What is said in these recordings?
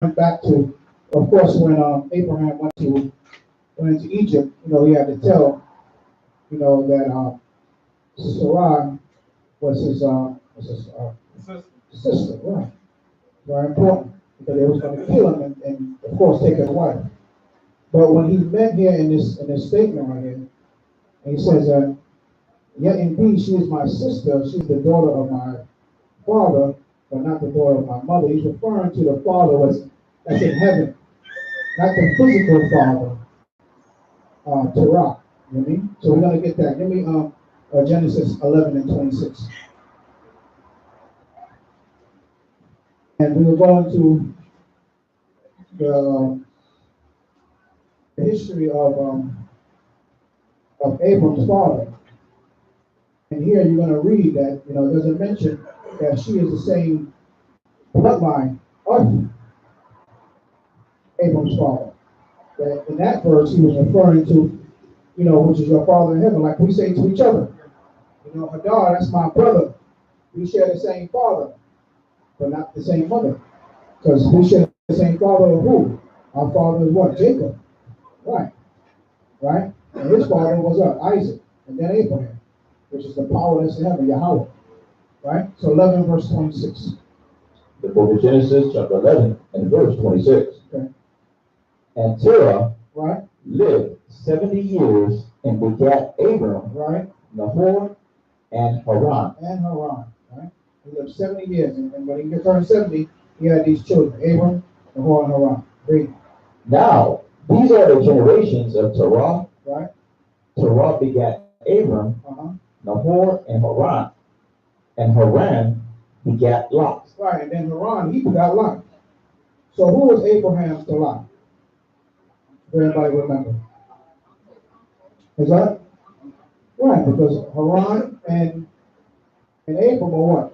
back to, of course, when Abraham went into Egypt, he had to tell, that Sarai was his sister, right? Very important because they was going to kill him and of course take his wife. But when he met here in this statement right here, and he says that, yet indeed she is my sister, she's the daughter of my father, but not the daughter of my mother. He's referring to the father that's in heaven, not the physical father, Torah. You know what I mean? So we're gonna get that. Give me Genesis 11 and 26, and we will go into the history of Abram's father. And here you're going to read that, it doesn't mention that she is the same bloodline of Abram's father. That in that verse, he was referring to, which is your father in heaven, like we say to each other. Hadar, that's my brother. We share the same father, but not the same mother. Because we share the same father of who? Our father is what? Jacob. Right. Right? And his father was Isaac, and then Abraham, which is the power that's in heaven, Yahweh. Right? So 11 verse 26. The book of Genesis, chapter 11, and verse 26. Okay. And Terah right. lived 70 years and begat Abram, right. Nahor, and Haran. Right? He lived 70 years, and when he turned 70, he had these children, Abram, Nahor, and Haran. Read. Now, these are the generations of Terah. Right. Terah begat Abram, Nahor, and Haran. And Haran begat Lot. Right, and then Haran, he begot Lot. So who was Abraham to Lot? Everybody remember? Is that? Right, because Haran and Abram are what?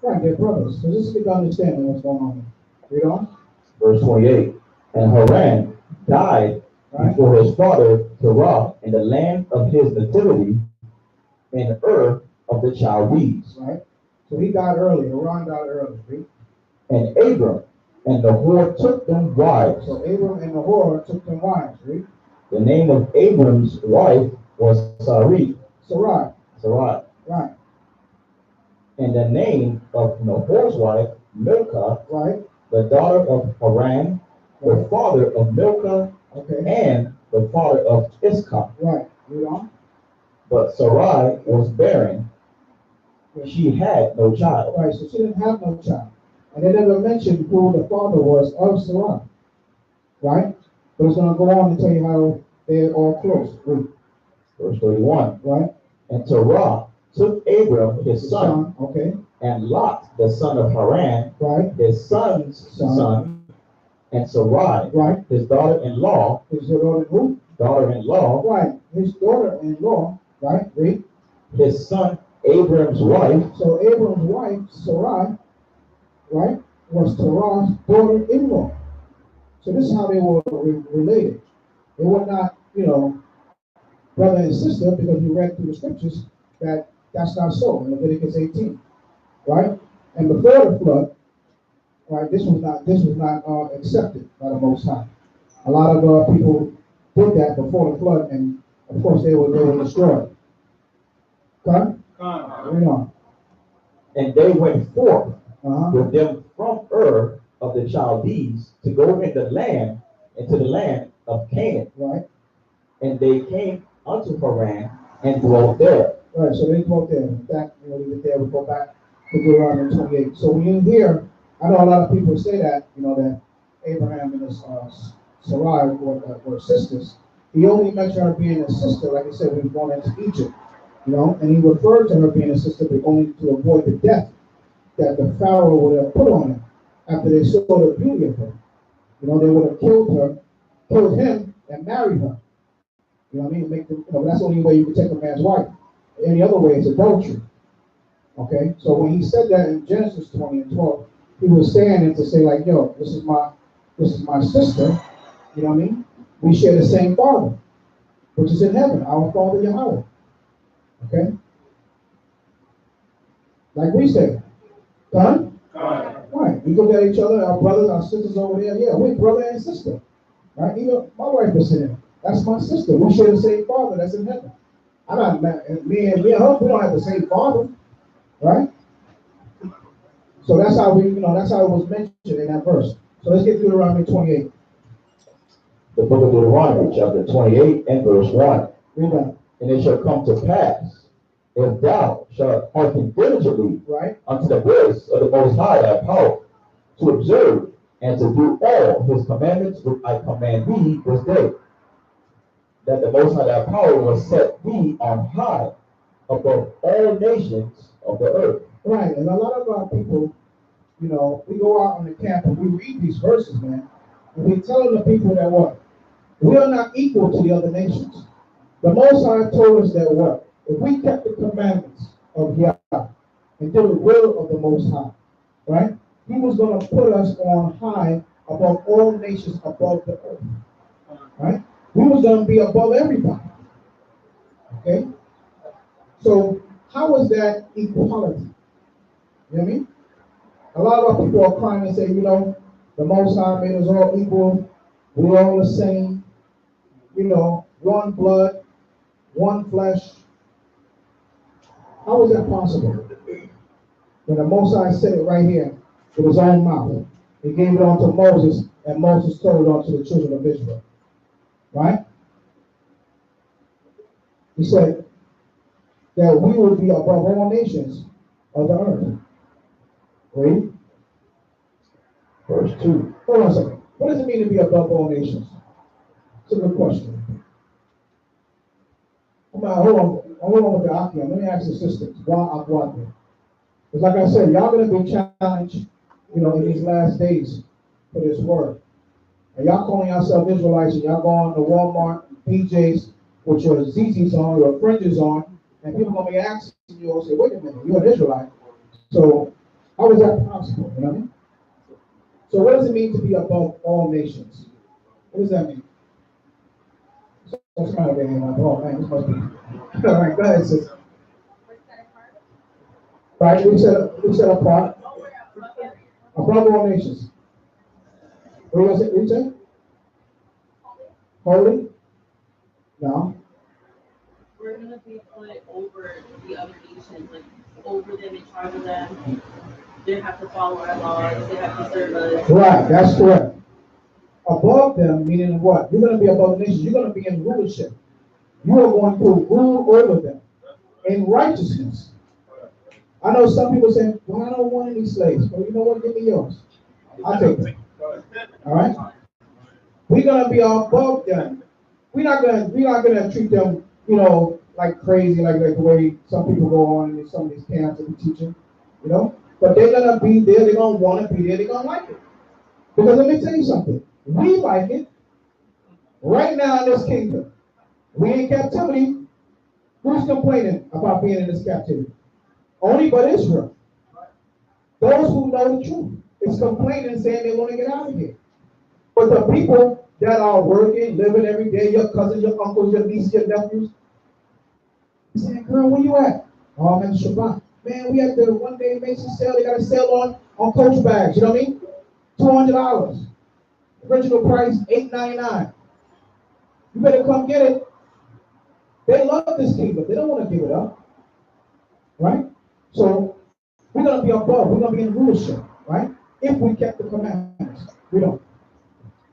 Right, they're brothers. So just get to understanding what's going on here. Read on. Verse 28. And Haran died before his father Terah in the land of his nativity in Ur of the Chaldees. Right. So he died early. Haran died early. Read. And Abram and Nahor took them wives. So Abram and Nahor took them wives. Read. The name of Abram's wife was Sarai. Sarai. Right. And the name of Nahor's wife, Milcah, right. The daughter of Haran, the father of Milcah, and the father of Iscah. Right. Read on. But Sarai was barren. She had no child. Right, so she didn't have no child. And they never mentioned who the father was of Sarai. Right? But it's going to go on and tell you how they're all close. Read. Verse 31. Right. And Terah took Abram his son, and Lot the son of Haran, right, his son's son, and Sarai, right, his daughter-in-law, his daughter-in-law, right, his daughter-in-law, right, read, his son Abram's wife. So Abram's wife, Sarai, right, was Terah's daughter-in-law. So this is how they were related. They were not, brother and sister, because we read through the scriptures that that's not so in Leviticus 18, right? And before the flood, right, this was not accepted by the Most High. A lot of people did that before the flood, and of course they were destroyed. Okay? Read on. And they went forth with them from Ur of the Chaldees to go into the land of Canaan. Right. And they came unto Haran and dwelt there. Right, so they dwelt there. In fact, leave it there. We go back to Deuteronomy 28. So when you hear, I know a lot of people say that, that Abraham and his Sarai were sisters. He only mentioned her being a sister, like I said, when he was going into Egypt, and he referred to her being a sister, but only to avoid the death that the Pharaoh would have put on her after they saw the beauty of her. They would have killed him, and married her. You know what I mean? That's the only way you can take a man's wife. Any other way is adultery. Okay? So when he said that in Genesis 20 and 12, he was saying it to say, like, yo, this is my sister. You know what I mean? We share the same father, which is in heaven, our Father Yahweh. Okay? Like we say, God. Right. We look at each other, our brothers, our sisters over there. Yeah, we're brother and sister. Right? Even my wife is sitting. That's my sister. We share the same father that's in heaven. I'm not me and her, we don't have the same father. Right? So that's how that's how it was mentioned in that verse. So let's get Deuteronomy 28. The book of Deuteronomy, chapter 28 and verse 1. Read that. And it shall come to pass, if thou shalt hearken diligently right, unto the voice of the Most High thy power, to observe and to do all his commandments which I command thee this day, that the Most High thy power will set thee on high above all nations of the earth. Right, and a lot of our people, we go out on the camp and we read these verses, man, and we telling the people that what? We are not equal to the other nations. The Most High told us that what? If we kept the commandments of Yah and did the will of the Most High, right? He was going to put us on high above all nations above the earth, right? We was going to be above everybody, okay? So how is that equality? You know what I mean? A lot of our people are crying and say, the Most High made us all equal. We're all the same. One blood, one flesh. How is that possible? When the Most High said it right here with his own mouth. He gave it on to Moses, and Moses told it on to the children of Israel. Right? He said that we will be above all nations of the earth. Read. Verse 2. Hold on a second. What does it mean to be above all nations? It's a good question. Hold on with the Akia. Let me ask the sisters. Why Akwati? Because like I said, y'all going to be challenged, in these last days for this word. And y'all calling yourself Israelites and y'all going to Walmart, PJs with your ZZs on, your fringes on, and people going to be asking you and say, wait a minute, you're an Israelite. So how is that possible? You know what I mean? So what does it mean to be above all nations? What does that mean? Somebody over here, like, oh man, this must be. All right, go ahead, sis. Right, we set apart. Above all nations. What was it? What you say? Holy? No. We're going to be put over the other nations, like over them, in charge of them. They have to follow our laws. They have to serve us. Right, that's correct. Above them, meaning what? You're going to be above the nations. You're going to be in rulership. You are going to rule over them in righteousness. I know some people say, well, I don't want any slaves. Well, you know what? Give me yours. I'll take them. All right? We're going to be above them. We're not gonna treat them, like crazy, like the way some people go on in some of these camps and be teaching, But they're gonna be there. They're gonna want to be there. They're gonna like it. Because let me tell you something. We like it. Right now in this kingdom, we in captivity. Who's complaining about being in this captivity? Only but Israel. Those who know the truth is complaining and saying they want to get out of here. But the people that are working, living every day, your cousins, your uncles, your nieces, your nephews, saying, girl, where you at? Oh, I'm in Shabbat. Man, we at the one day Macy's sale. They got a sale on Coach bags. You know what I mean? $200. Original price, $8.99. You better come get it. They love this kingdom. They don't want to give it up. Right? So we're going to be above. We're going to be in rulership. Right? If we kept the commandments. We don't.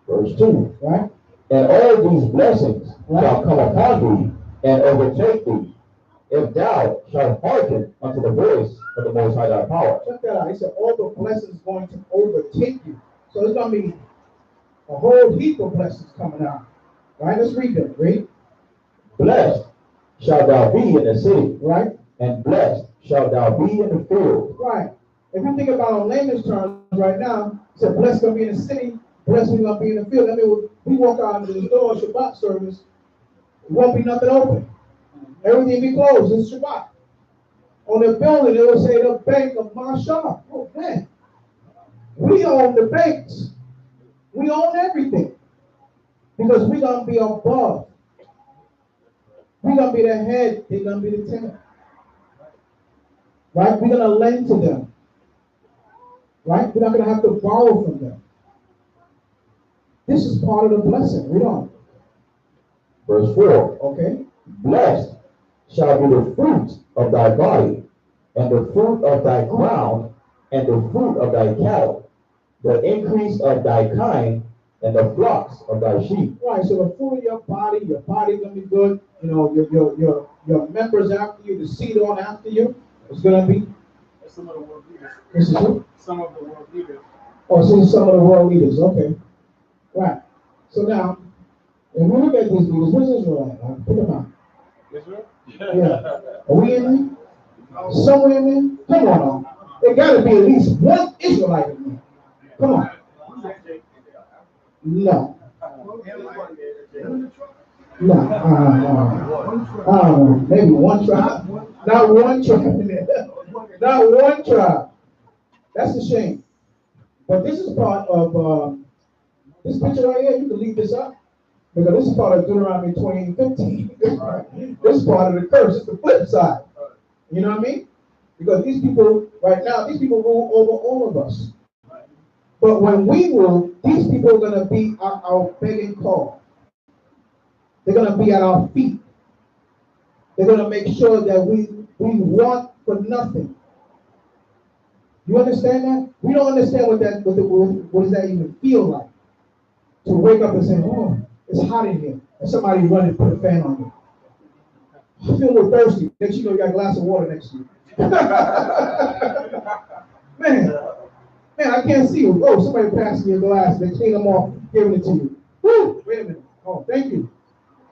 Verse 2. Right? And all these blessings shall come upon thee and overtake thee, if thou shalt hearken unto the voice of the Most High thy power. Check that out. He said all the blessings going to overtake you. So it's going to be a whole heap of blessings coming out. Right? Let's read them. Read. Blessed shalt thou be in the city, right? And blessed shalt thou be in the field. Right. If you think about on layman's terms right now, it said blessed going to be in the city, blessed we're going to be in the field. I mean, we walk out into the door Shabbat service, it won't be nothing open. Everything be closed. It's Shabbat. On the building, it will say the bank of Marshall. Oh, man. We own the banks. We own everything. Because we're going to be above. We're going to be the head. They're going to be the tail. Right? We're going to lend to them. Right? We're not going to have to borrow from them. This is part of the blessing. Read on. Verse 4. Okay? Blessed shall be the fruit of thy body, and the fruit of thy ground, and the fruit of thy cattle, the increase of thy kind, and the flocks of thy sheep. Right, so the fruit of your body gonna be good. You know, your members after you, the seed on after you, is gonna be. That's some of the world leaders. This is who? Some of the world leaders. Oh, so some of the world leaders. Okay, right. So now, if we look at these leaders, where's Israel at? Put them out. Israel? Yeah. Are we in there? Somewhere in there? Come on. There gotta be at least one Israelite in there. Come on. No. No. Maybe one tribe. Not one tribe in there. Not one tribe. That's a shame. But this is part of this picture right here. You can leave this up because this is part of Deuteronomy 20:15. This is part of the curse. It's the flip side. You know what I mean? Because these people right now, these people rule over all of us. But when we rule, these people are going to be our begging call. They're going to be at our feet. They're going to make sure that we want for nothing. You understand that? We don't understand what does that even feel like? To wake up and say, oh, it's hot in here. And somebody run and put a fan on you. I feel a little thirsty. Next you know you got a glass of water next to you. Man, I can't see you. Oh, somebody passed me a glass. They clean them off, giving it to you. Woo! Wait a minute. Oh, thank you.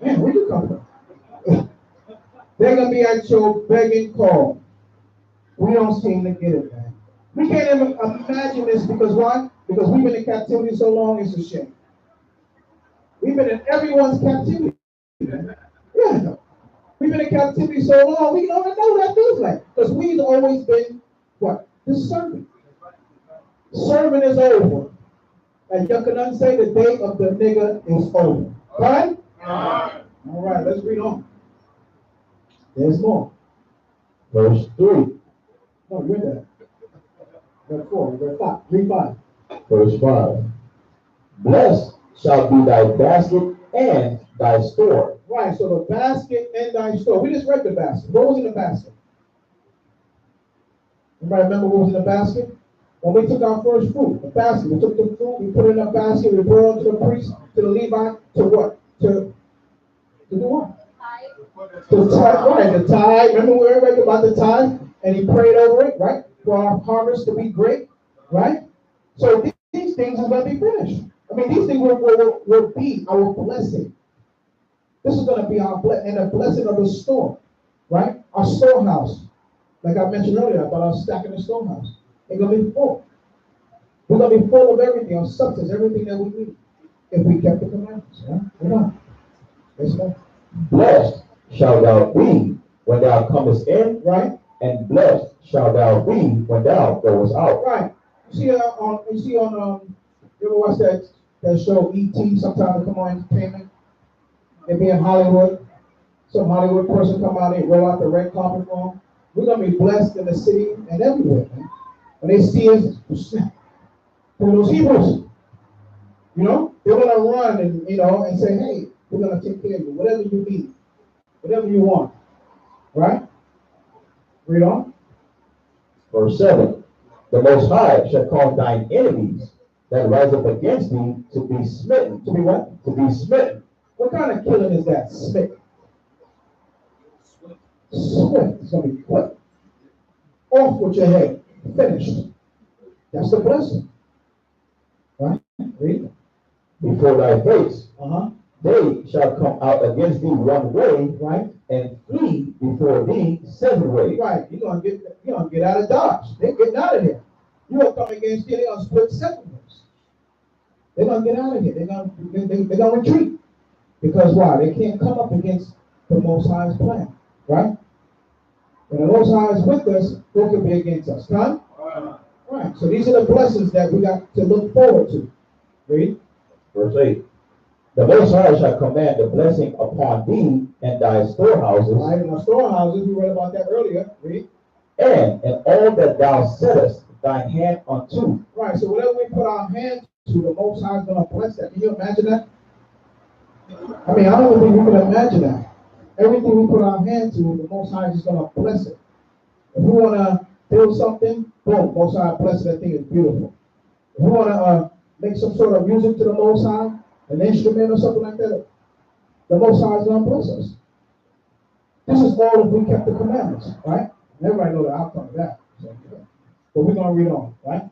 Man, where you come from? They're going to be at your begging call. We don't seem to get it, man. We can't even imagine this because why? Because we've been in captivity so long, it's a shame. We've been in everyone's captivity. Yeah. We've been in captivity so long, we don't know what that feels like. Because we've always been, what? The servant. Serving is over. And you can say the day of the nigger is over. Right? All right, let's read on. There's more. Verse 3. No, you're there. Verse 4, verse 5. Read 5. Verse 5. Blessed shall be thy basket and thy store. Right, so the basket and thy store. We just read the basket. What was in the basket? Anybody remember what was in the basket? When we took our first fruit, the basket, we took the fruit, we put it in a basket, we brought it to the priest, to the Levite, to what? To do what? To tithe, right, the tithe. Remember we read about the tithe? And he prayed over it, right? For our harvest to be great, right? So these things are going to be finished. I mean, these things will be our blessing. This is going to be our blessing, and the blessing of the store, right? Our storehouse. Like I mentioned earlier about our stacking the storehouse. It's going to be full. We're going to be full of everything, our substance, everything that we need. If we kept the commandments, right? Come on. Let's go. Blessed shalt thou be when thou comest in, Right? and blessed shalt thou be when thou goest out. Right. You ever watch that show E.T. Sometimes they come on entertainment. They be in Hollywood. Some Hollywood person come out and roll out the red carpet for them. We're gonna be blessed in the city and everywhere, man. When they see us, from those Hebrews, you know, they're gonna run and say, hey, we're gonna take care of you, whatever you need, whatever you want. Right? Read on. Verse 7. The Most High shall cause thine enemies that rise up against thee to be smitten. To be what? To be smitten. What kind of killing is that? Smitten. Swift. It's gonna be quick. Off with your head. Finished. That's the blessing. Right? Read. Before thy face. Uh-huh. They shall come out against thee one way, Right? and flee before thee 7 ways. Right. You're gonna get out of Dodge. They're getting out of here. You're gonna come against here, they're gonna split 7 ways. They're gonna get out of here. They're gonna retreat. Because why? They can't come up against the Most High's plan. Right? When the Most High is with us, who can be against us? Come? Right. So these are the blessings that we got to look forward to. Read. Verse 8. The Most High shall command the blessing upon thee and thy storehouses. Right. In our storehouses, we read about that earlier. Read. And in all that thou settest thine hand unto. Right, so whatever we put our hand to, the Most High is going to bless that. Can you imagine that? I mean, I don't even think we can imagine that. Everything we put our hand to, the Most High is going to bless it. If we want to build something, boom, Most High bless it. That thing is beautiful. If we want to make some sort of music to the Most High, an instrument or something like that, the Most High is going to bless us. This is all if we kept the commandments, right? Everybody know the outcome of that. So, but we're going to read on, right?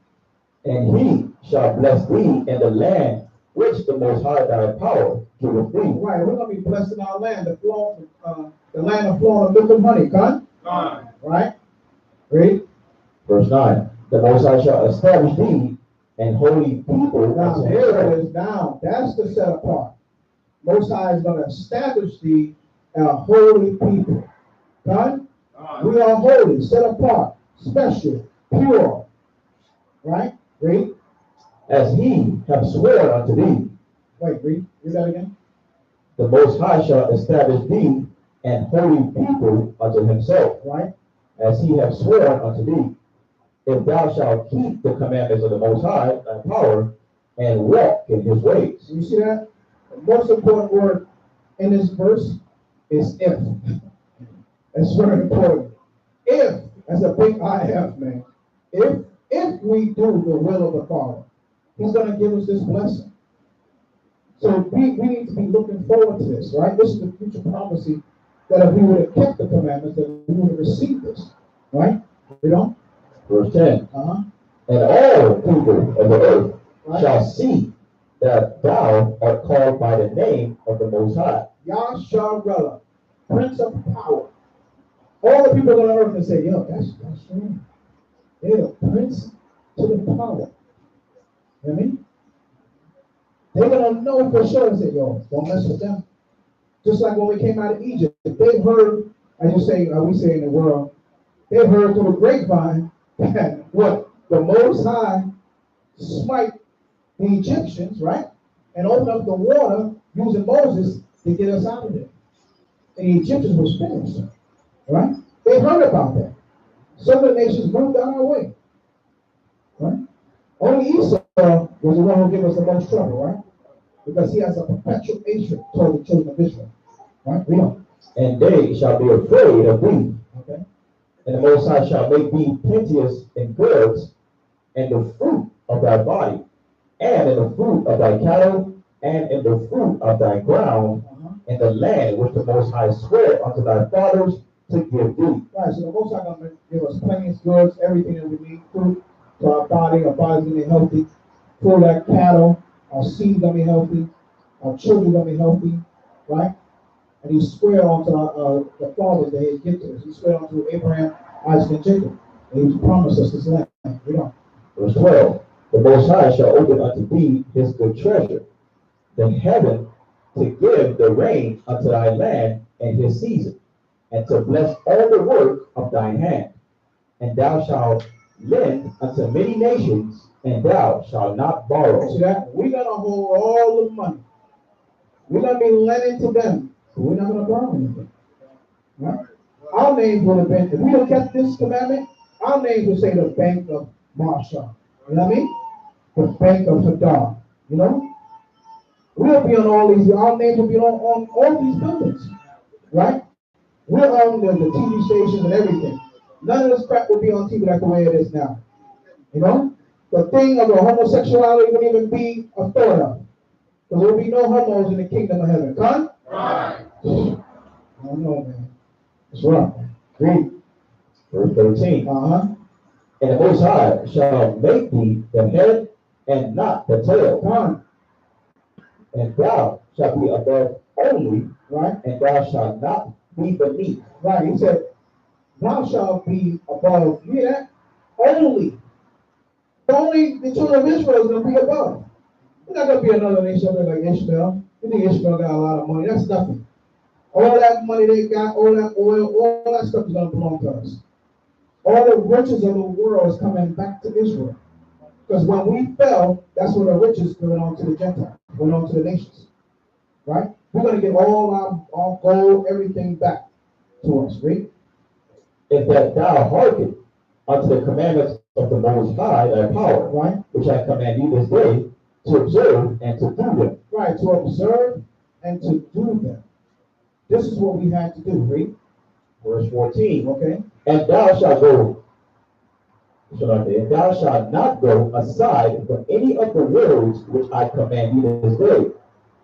And he shall bless thee in the land which the Most High thy power giveth thee. Right, we're going to be blessed in our land, the land of flowing of milk and honey, con? Right? Read. Verse 9. The Most High shall establish thee an holy people. Now, here it is now. That's the set apart. Most High is going to establish thee a holy people. Right? We are holy, set apart, special, pure. Right? Read. As he hath sworn unto thee. Wait, read that again. The Most High shall establish thee an holy people unto himself. Right? As he hath sworn unto thee. If thou shalt keep the commandments of the Most High thy power and walk in his ways. You see that? The most important word in this verse is if. That's very important. If, that's a big IF, man. If we do the will of the Father, he's going to give us this blessing. So we need to be looking forward to this, right? This is the future prophecy that if we would have kept the commandments, that we would have received this, right? You know? Verse 10. Uh-huh. And all people of the earth Right? shall see that thou art called by the name of the Most High. Yasharella, Prince of Power. All the people on earth can say, yo, that's right. They're the prince to the power. You know what I mean? They're going to know for sure and say, yo, don't mess with them. Just like when we came out of Egypt, they heard, as you say, we say in the world, they heard through the grapevine that what? The Most High smite the Egyptians, right? And open up the water using Moses to get us out of there. And the Egyptians was finished, right? They heard about that. Some of the nations moved out our way, right? Only Esau was the one who gave us the most trouble, right? Because he has a perpetual hatred toward the children of Israel, right? We know. And they shall be afraid of thee. Okay. And the Most High shall make thee plenteous in goods, and the fruit of thy body, and in the fruit of thy cattle, and in the fruit of thy ground, in the land which the Most High sware unto thy fathers to give thee. Right, so the Most High going to give us plenty of goods, everything that we need, food to our body's going to be healthy, food like cattle, our seed going to be healthy, our children going to be healthy, right? And he swear unto the fathers that he give to us. He swear unto Abraham, Isaac, and Jacob. And he promised us this land. We don't. Verse 12. The Most High shall open unto thee his good treasure, the heaven, to give the rain unto thy land in his season, and to bless all the work of thine hand. And thou shalt lend unto many nations, and thou shalt not borrow. See that? We're going to hold all the money. We're going to be lending to them, but we're not going to borrow anything. Right? Our names would have been, if we had kept this commandment, our names would say the Bank of Marshall. You know what I mean? The Bank of Hadar. You know? We'll be on all these, our names will be on all these buildings. Right? We're on the TV stations and everything. None of this crap will be on TV like the way it is now. You know? The thing of the homosexuality wouldn't even be a thought of. Because there will be no homos in the kingdom of heaven. Come? Right. I don't know, man. That's right. Read. Verse 13. And the Most High shall make thee the head and not the tail. Come. And thou shalt be above only, Right? and thou shalt not be beneath. Right. He said, thou shalt be above. You hear that? Only. Only the children of Israel is going to be above. There's not going to be another nation like Ishmael. You think Ishmael got a lot of money? That's nothing. All that money they got, all that oil, all that stuff is going to belong to us. All the riches of the world is coming back to Israel. Because when we fell, that's where the riches went on to the Gentiles, went on to the nations. Right? We're going to get all our gold, everything back to us. Right? If that thou hearken unto the commandments of the Most High thy power, right? which I command thee this day, to observe and to do them. Right, to observe and to do them. This is what we had to do, read. Verse 14. Okay? And thou shalt go, and thou shalt not go aside from any of the words which I command thee this day,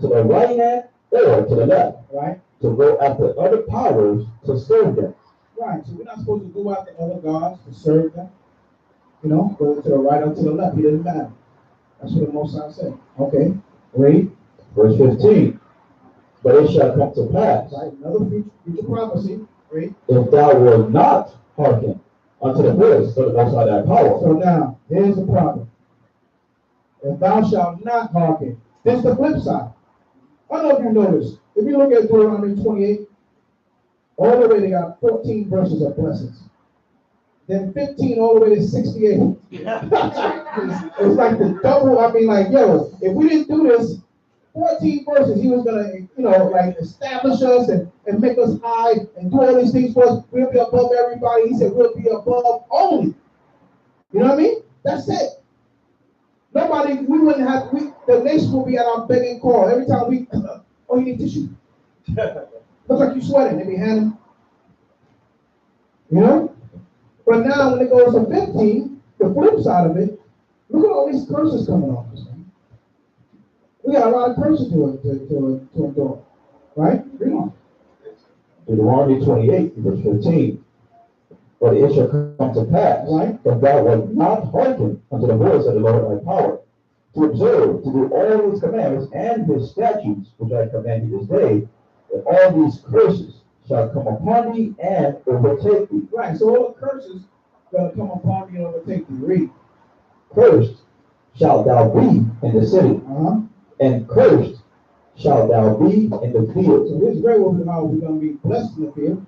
to the right hand or to the left, Right? to go after other powers to serve them. Right, so we're not supposed to go after other gods to serve them. You know, go to the right or to the left, it doesn't matter. That's what the Most High said. Okay, read. Verse 15. But it shall come to pass, Right, another future prophecy. Read. if thou wilt not hearken unto the voice of the Most High thy power. So now, here's the problem. If thou shalt not hearken, this is the flip side. I don't know if you notice. If you look at Deuteronomy 28, all the way they got 14 verses of blessings. Then 15 all the way to 68. It's like the double. I mean, like, yo, if we didn't do this, 14 verses, he was gonna, like establish us and make us high and do all these things for us. We'll be above everybody. He said we'll be above only. You know what I mean? That's it. Nobody, we wouldn't have, the nation will be at our begging call. Every time we, oh, you need tissue. Looks like you're sweating. They be handing, you know? But now when it goes to 15, the flip side of it, look at all these curses coming off us. Man. We got a lot of curses to endure. Right? Read on. Deuteronomy 28, verse 15. But it shall come to pass, right, if thou wilt not hearken unto the voice of the Lord thy power, to observe, to do all his commandments and his statutes, which I command thee this day, that all these curses shall come upon thee and overtake thee. Right, so all the curses going to come upon thee and overtake thee. Read. Cursed shalt thou be in the city, and cursed shalt thou be in the field. So here's great what how we're going to be blessed in the field.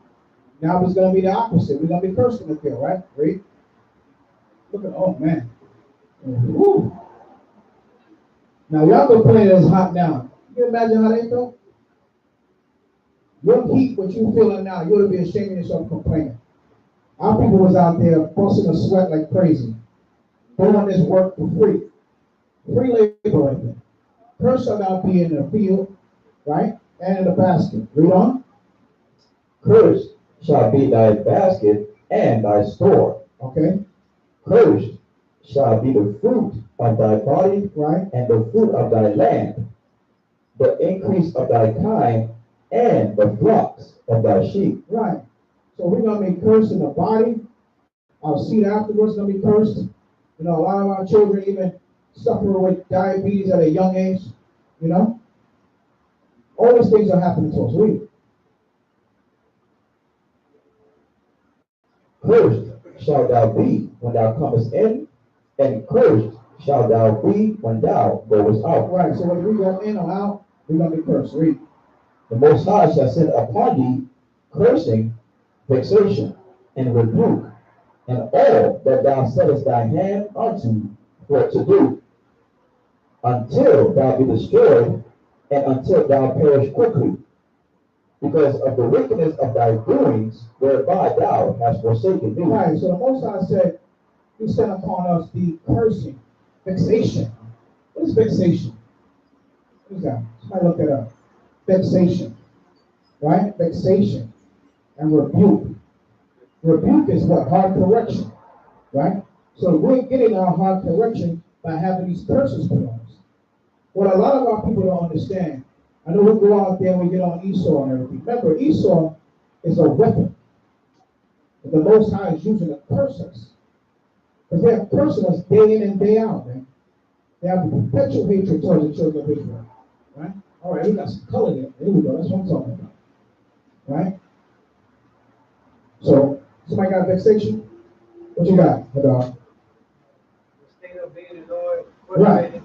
Now it's going to be the opposite. We're going to be cursed in the field, right? Read. Look at, oh man. Woo. Now y'all complaining it's hot now. Can you imagine how they felt? Your heat, what you feeling now, you ought to be ashamed of yourself complaining. Our people was out there busting a sweat like crazy, doing this work for free. Free labor right there. Cursed shall thou be in the field, right? And in the basket. Read on. Cursed shall be thy basket and thy store. Okay. Cursed shall be the fruit of thy body, right, and the fruit of thy land, the increase of thy kind, and the flocks of thy sheep. Right. So we're going to be cursed in the body. Our seed afterwards is going to be cursed. You know, a lot of our children even suffer with diabetes at a young age. You know? All these things are happening to us. Read. Cursed shalt thou be when thou comest in, and cursed shalt thou be when thou goest out. Right, so whether we go in or out, we're going to be cursed. Read. The Most High shall send upon thee cursing, vexation, and rebuke, and all that thou settest thy hand unto for to do, until thou be destroyed, and until thou perish quickly, because of the wickedness of thy doings, whereby thou hast forsaken me. Right, so the Most High said, he sent upon us the cursing, vexation. What is vexation? What is that? Somebody look that up. Vexation, right? Vexation and rebuke. Rebuke is what? Hard correction, right? So we're getting our hard correction by having these curses put on us. What a lot of our people don't understand, I know we go out there and we get on Esau and everything. Remember, Esau is a weapon. The Most High is using to curse us. Because they're cursing us day in and day out, man. They have a perpetual hatred towards the children of Israel, right? All right, we got some color there. There we go. That's what I'm talking about, right? So, somebody got vexation? What you got, Hadar? The state of being annoyed. Right.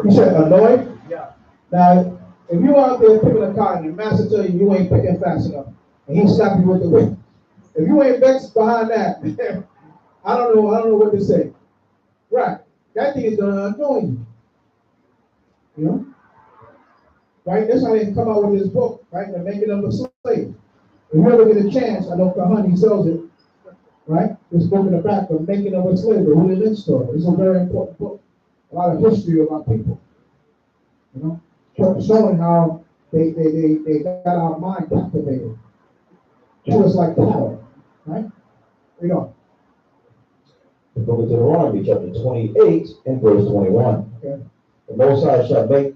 You said annoyed? Yeah. Now, if you out there picking a cotton and the master tell you ain't picking fast enough, and he slap you with the whip, if you ain't vexed behind that, I don't know what to say. Right. That thing is gonna annoy you. You know? Right? That's how they come out with this book, right? The making of a slave. If you ever get a chance, I know Kahani sells it. right? This book in the back, The Making of a Slave, the Willie Lynch story. This is a very important book. A lot of history of our people, you know, showing how they got our mind captivated. Treat us like cattle, right? Read on. The book of Deuteronomy, chapter 28 and verse 21. Okay. The Most High shall make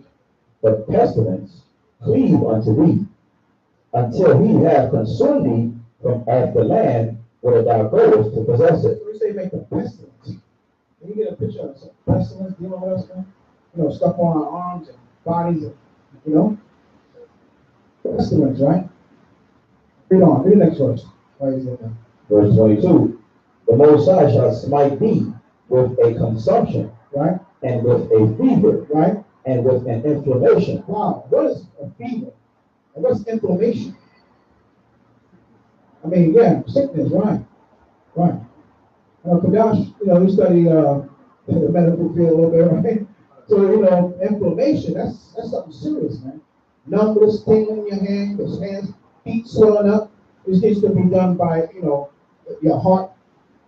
the pestilence cleave unto thee, until he have consumed thee from off the land where thou goest to possess it. So we say make the pestilence. Can you get a picture of some pestilence dealing with us, man? You know, stuff on our arms and bodies, and, you know? Pestilence, right? Read on. Read the next verse. Verse 22. The Most High shall smite thee with a consumption, right? And with a fever, right? And with an inflammation. Wow, what is a fever? And what's inflammation? I mean, yeah, sickness, right? Right. Kadash, you know, we study the medical field a little bit, right? So, you know, inflammation, that's something serious, man. Numbness, tingling in your hands, feet swelling up. This needs to be done by, you know, your heart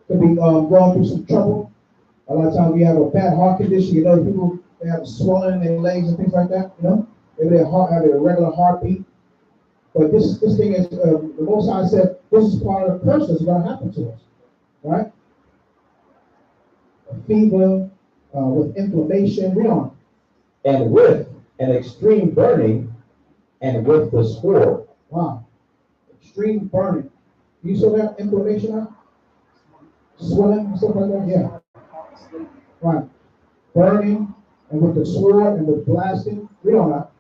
could be going through some trouble. A lot of times we have a bad heart condition. You know, people, they have swelling in their legs and things like that, you know. Maybe their heart have a regular heartbeat. But this thing is, the Most High said, this is part of the curse that's going to happen to us, right? A fever, with inflammation, read on. And with an extreme burning, and with the sword. Wow. Extreme burning. You saw that inflammation out? Swelling and stuff like that? Yeah. Right. Burning, and with the sword, and with blasting. Read on that.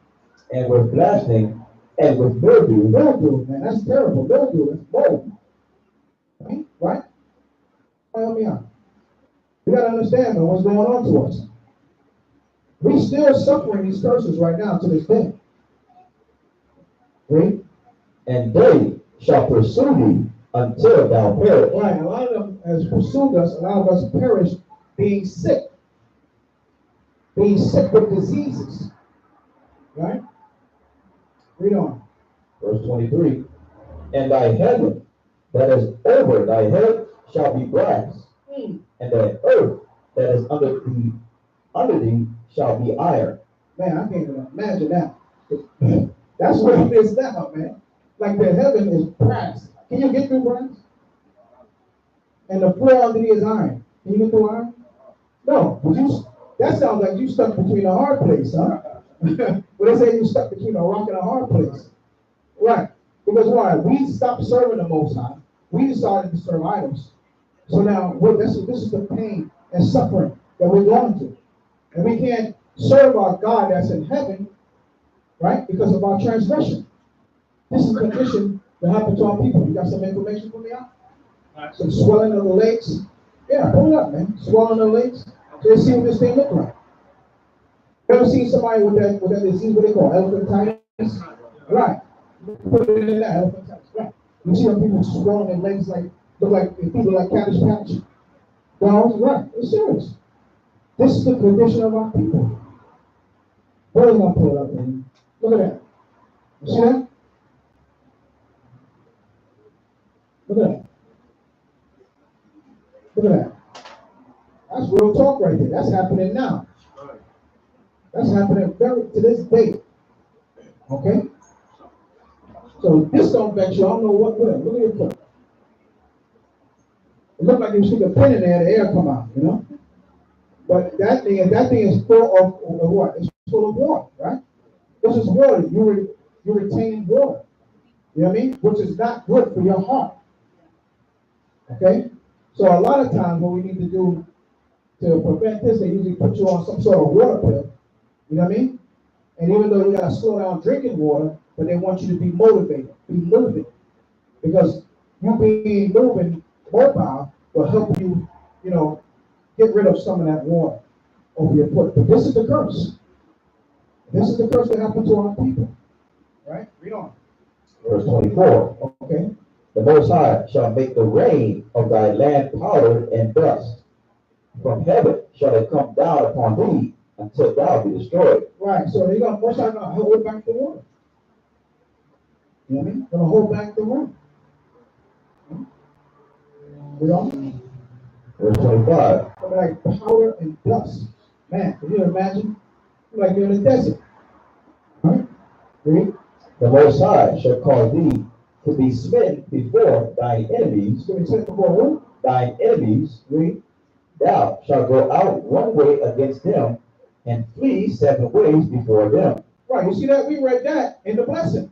And with blasting, and with mildew. Mildew, man, that's terrible. Mildew is mold. Right? Help me out. We got to understand, man, what's going on to us. We still suffering these curses right now to this day. Read. And they shall pursue thee until thou perish. Right, a lot of them has pursued us, a lot of us perish being sick with diseases. Right? Read on. Verse 23. And thy heaven that is over thy head shall be brass, and the earth that is under thee shall be iron. Man, I can't even imagine that. That's what it is now, man. Like the heaven is brass. Can you get through brass? And the floor under thee is iron. Can you get through iron? No. That sounds like you stuck between a hard place, huh? When they say you stuck between a rock and a hard place. Right. Because why? We stopped serving the Most High. We decided to serve idols. So now this is the pain and suffering that we're going through. And we can't serve our God that's in heaven, right? Because of our transgression. This is the condition that happened to our people. You got some information for me out? Some swelling of the legs. Yeah, pull it up, man. Swelling of the legs. So let's see what this thing look like. You ever seen somebody with that disease, what they call elephantitis? Right. Put it in that elephantitis. Right. You see how people swelling their legs look like people like Cabbage Patch. Dogs, right. It's serious. This is the condition of our people. What is gonna pull it up, man? Look at that. You see that? Look at that. Look at that. That's real talk right there. That's happening now. That's happening to this day. Okay? So this don't bet you, I don't know what will. Look at your foot. It looked like you stick a pin in there, the air come out, you know? But that thing is full of what? It's full of water, right? This is water. You retain water. You know what I mean? Which is not good for your heart. Okay? So a lot of times what we need to do to prevent this, they usually put you on some sort of water pill. You know what I mean? And even though you got to slow down drinking water, but they want you to be motivated, be moving. Because you being mobile will help you, you know, get rid of some of that water over your foot. But this is the curse. This is the curse that happened to our people. Right? Read on. Verse 24. Okay. The Most High shall make the rain of thy land powder and dust. From heaven shall it come down upon thee until thou be destroyed. Right. So they're going to Most High going to hold back the water. You know what I mean? Going to hold back the rain. You know? Verse 25. Like powder and dust. Man, can you imagine? Like you're in the desert. Right? Read. The Most High shall cause thee to be smitten before thine enemies. So we said before who? Thine enemies. Read. Thou shalt go out one way against them, and flee 7 ways before them. Right, you see that? We read that in the blessing.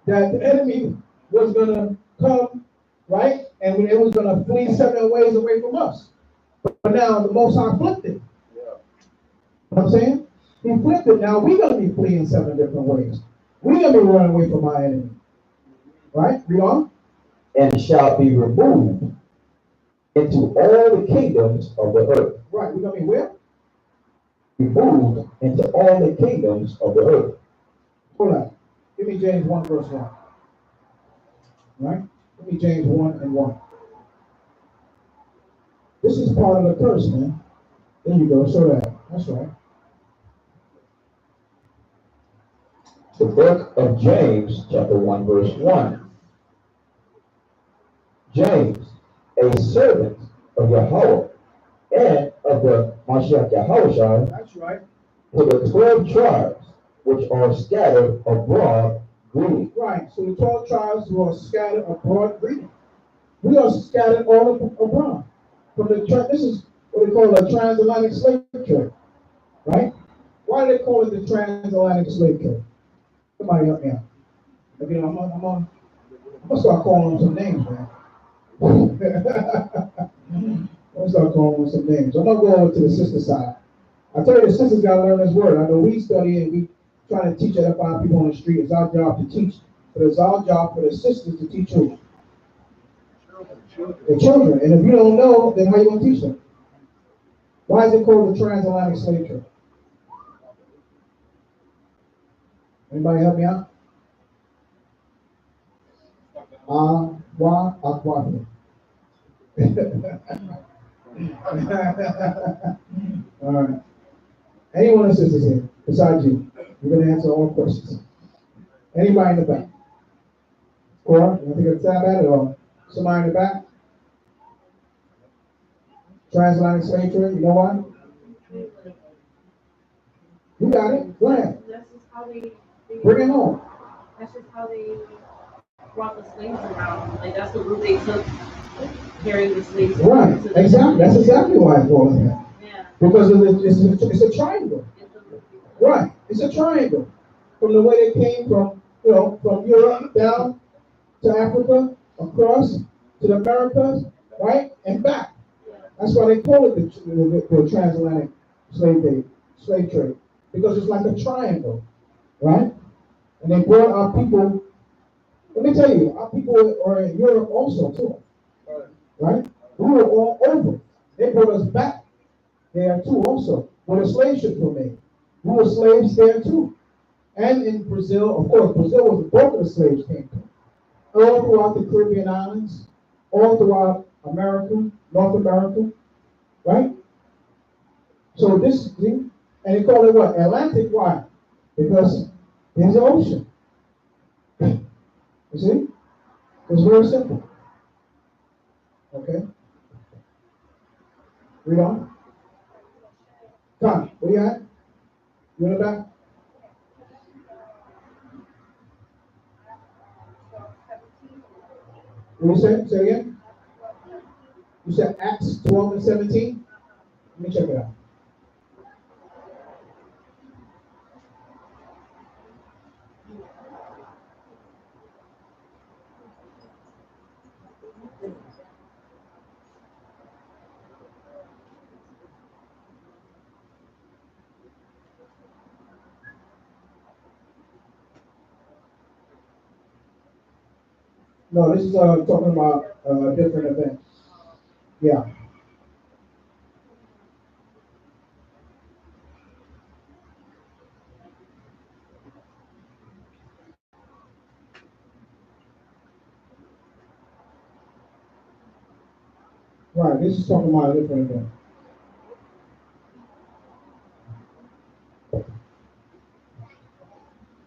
That the enemy was going to come, right? And it was going to flee 7 ways away from us. But now the Most High flipped it. You know what I'm saying? He flipped it. Now we're going to be fleeing 7 different ways. We're going to be running away from our enemy. Right? Read on. And shall be removed into all the kingdoms of the earth. Right, we're going to be where? Removed into all the kingdoms of the earth. Hold on. Give me James 1 verse 1. Right? Give me James 1 and 1. This is part of the curse, man. There you go. Show that. That's right. The book of James, chapter 1, verse 1. James, a servant of Yahweh and of the Mashiach Yahushua, That's right. to the 12 tribes which are scattered abroad, greeting. Right. So the 12 tribes were scattered abroad greeting. We are scattered all abroad. From the this is what they call a transatlantic slave trade. Right? Why do they call it the transatlantic slave trade? Somebody help me out. Again, I'm gonna start calling them some names, man. I'm gonna start calling them some names. I'm gonna go over to the sister side. I tell you, the sisters gotta learn this word. I know we study and we try to teach other five people on the street. It's our job to teach, but it's our job for the sisters to teach who? The children. And if you don't know, then how you gonna teach them? Why is it called the transatlantic slave trade? Anybody help me out? Aquatic. All right. Anyone of the sisters here, besides you, you're going to answer all questions. Anybody in the back? Cora, you want to take a stab at it, or somebody in the back? Transatlantic slave trade, you know why? You got it. Go ahead. That's just how they Bring it home. That's just how they brought the slaves around. Like that's the route they took carrying the slaves. Right. Exactly. That's exactly why it's called that. Yeah. Because it's a triangle. Right. It's a triangle. From the way they came from, from Europe down to Africa, across to the Americas, right, and back. That's why they call it the transatlantic slave trade, because it's like a triangle, right? And they brought our people. Let me tell you, our people are in Europe also too, right? We were all over. They brought us back there too also, where the slave ships were made. We were slaves there too. And in Brazil, of course, Brazil was the bulk of the slaves came from. All throughout the Caribbean islands, all throughout America, North America, right? So this, and they call it what? Atlantic. Why? Because there's the ocean. You see? It's very simple. Okay? Read on. Come, what you at? You in the back? What you say? Say again? You said Acts 12 and 17? Let me check it out. No, this is talking about a different event. Yeah. Right, this is talking about a different event.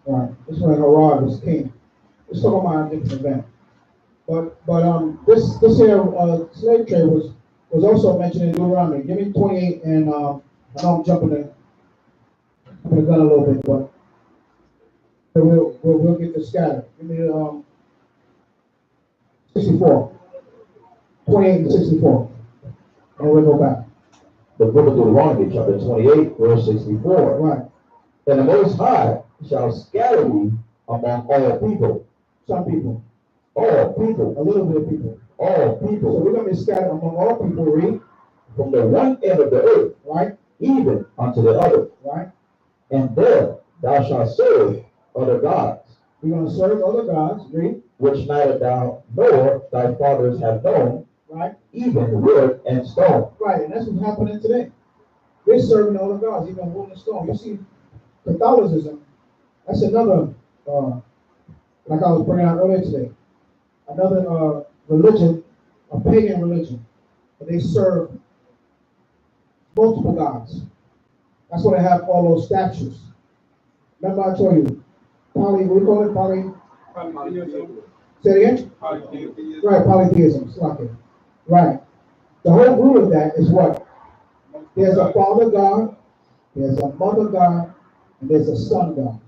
Right, this is when Herod was king. It's talking about a different event. But this here slave trade was also mentioned in Deuteronomy. Give me 28 and I know I'm jumping the gun a little bit, but we'll get this scattered. Give me 64, 28 and 64, and we'll go back. The book of Deuteronomy, chapter 28, verse 64. Right. And the Most High shall scatter thee among all people. Some people, All people. a little bit of people. All So people. we're gonna be scattered among all people. Read. From the one end of the earth, Right. even unto the other. Right. And there thou shalt serve other gods, We're gonna serve other gods. Read. which neither thou nor thy fathers have known, Right. even wood and stone. Right. And that's what's happening today. They're serving other gods, even wood and stone. You see, Catholicism. That's another. Like I was bringing out earlier today, another religion, a pagan religion, but they serve multiple gods. That's why they have all those statues. Remember I told you, we call it Polytheism. say it again? Polytheism. Right, polytheism, it's like it. Right. The whole root of that is what? There's a father God, there's a mother God, and there's a son God.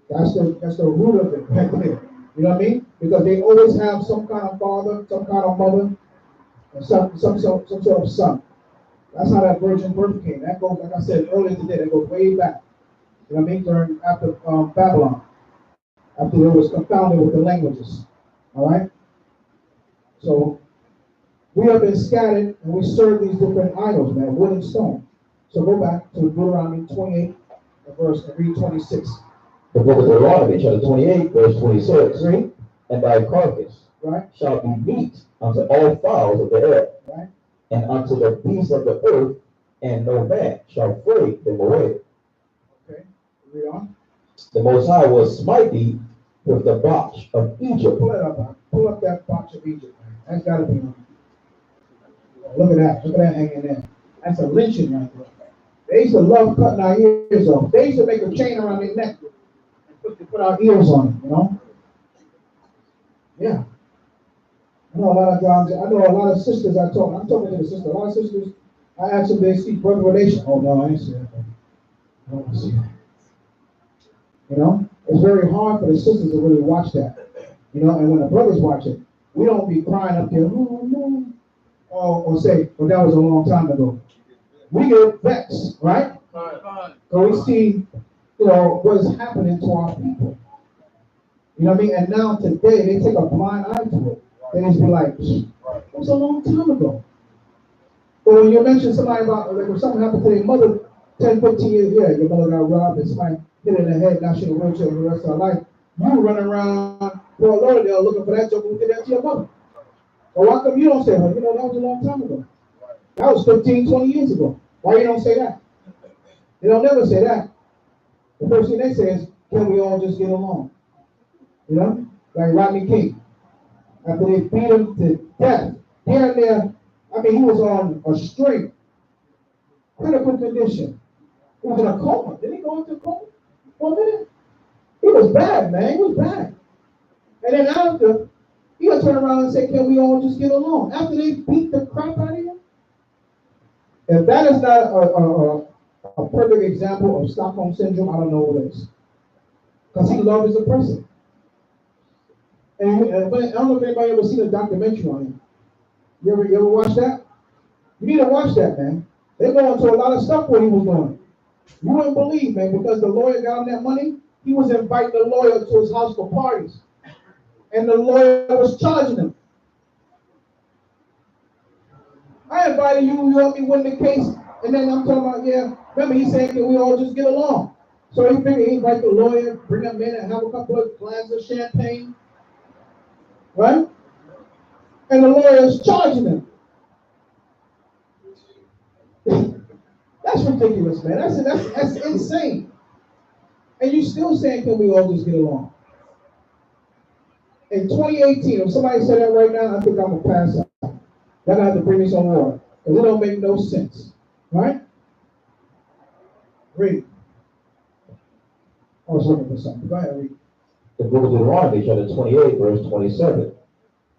That's the root of it right there. You know what I mean? Because they always have some kind of father, some kind of mother, and some sort of son. That's how that virgin birth came. That goes, like I said earlier today, that goes way back. You know what I mean? After Babylon, after it was confounded with the languages. All right. So we have been scattered, and we serve these different idols, man, wood and stone. So go back to Deuteronomy 28, and read 26. The book of Deuteronomy, chapter 28, verse 26. Read. And thy carcass Right. shall be meat unto all fowls of the air, Right. and unto the beasts of the earth, and no man shall fray them away. Okay. Read on. The Most High will smite thee with the botch of Egypt. Pull it up, man. Pull up that box of Egypt, man. That's got to be on. Look at that. Look at that hanging there. That's a lynching right there. They used to love cutting our ears off. They used to make a chain around their neck and put our ears on it, you know? Yeah. I know a lot of guys, I know a lot of sisters I'm talking to the sister. A lot of sisters, I ask them, they see brother relation. Oh, no, I ain't see that. I don't want to see that. You know? It's very hard for the sisters to really watch that. You know, and when the brothers watch it, we don't be crying up there, oh, no. Or say, well, that was a long time ago. We get vexed, right? Because we see, you know, what is happening to our people. You know what I mean? And now today, they take a blind eye to it. They just be like, that was a long time ago. But when you mention somebody about, like, if something happened to their mother 10, 15 years, yeah, your mother got robbed and somebody hit her in the head, now she's in a wheelchair for the rest of her life. You run around Fort Lauderdale looking for that joke who did that to your mother. Well, why come you don't say, well, you know, that was a long time ago. That was 15, 20 years ago. Why you don't say that? They don't never say that. The first thing they say is, can we all just get along? You know? Like Rodney King. After they beat him to death. Here and there, I mean, he was on a string. Critical condition. He was in a coma. Didn't he go into a coma for a minute? He was bad, man. He was bad. And then after, he'll turn around and say, can we all just get along? After they beat the crap out of him? If that is not a perfect example of Stockholm Syndrome, I don't know what is. Because he loved his oppressor. And but I don't know if anybody ever seen a documentary on him. You ever watch that? You need to watch that, man. They go into a lot of stuff what he was doing. You wouldn't believe, man, because the lawyer got him that money, he was inviting the lawyer to his house for parties. And the lawyer was charging him. I invited you, you helped me win the case, and then I'm talking about, yeah, remember he said, can we all just get along? So he figured he'd invite the lawyer, bring him in and have a couple of glasses of champagne, right? And the lawyer is charging him. That's ridiculous, man. That's insane. And you still saying, can we all just get along? In 2018, if somebody said that right now, I think I'm going to pass out. They're going to have to bring me some water. Because it don't make no sense. Right? Read. I was looking for something. Go ahead, read. The book of Deuteronomy, chapter 28, verse 27.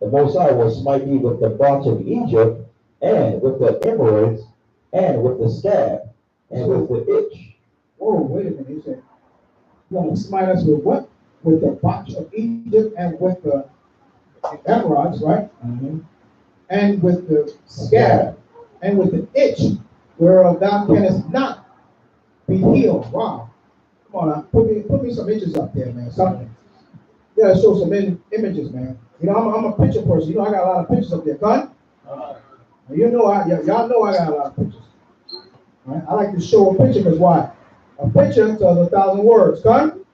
The Most High will smite thee with the botch of Egypt, and with the emeralds, and with the scab, and with the itch. Whoa, wait a minute. He said, you want to smite us with what? With the botch of Egypt and with the emeralds, right? Mm-hmm. And with the scab and with the itch, whereof thou canst not be healed. Wow. Come on now. Put me some images up there, man. Something. Yeah, show some images, man. You know, I'm a picture person. You know, I got a lot of pictures up there. Gun? You know, y'all know I got a lot of pictures. Right? I like to show a picture because why? A picture tells 1,000 words. Gun?